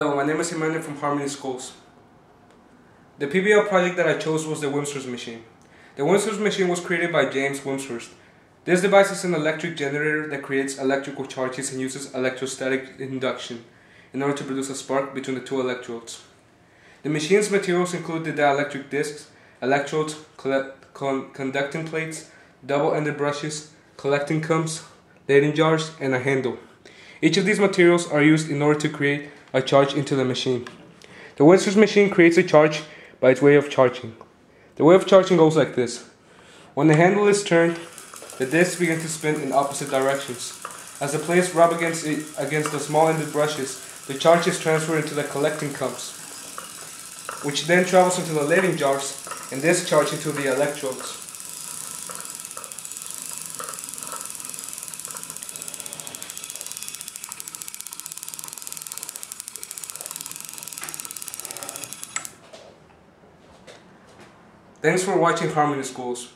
Hello, my name is Emmanuel from Harmony Schools. The PBL project that I chose was the Wimshurst machine. The Wimshurst machine was created by James Wimshurst. This device is an electric generator that creates electrical charges and uses electrostatic induction in order to produce a spark between the two electrodes. The machine's materials include the dielectric discs, electrodes, conducting plates, double-ended brushes, collecting combs, Leyden jars, and a handle. Each of these materials are used in order to create a charge into the machine. The Wimshurst machine creates a charge by its way of charging. The way of charging goes like this. When the handle is turned, the discs begin to spin in opposite directions. As the plates rub against the small-ended brushes, the charge is transferred into the collecting cups, which then travels into the Leyden jars and discharge into the electrodes. Thanks for watching Harmony Schools.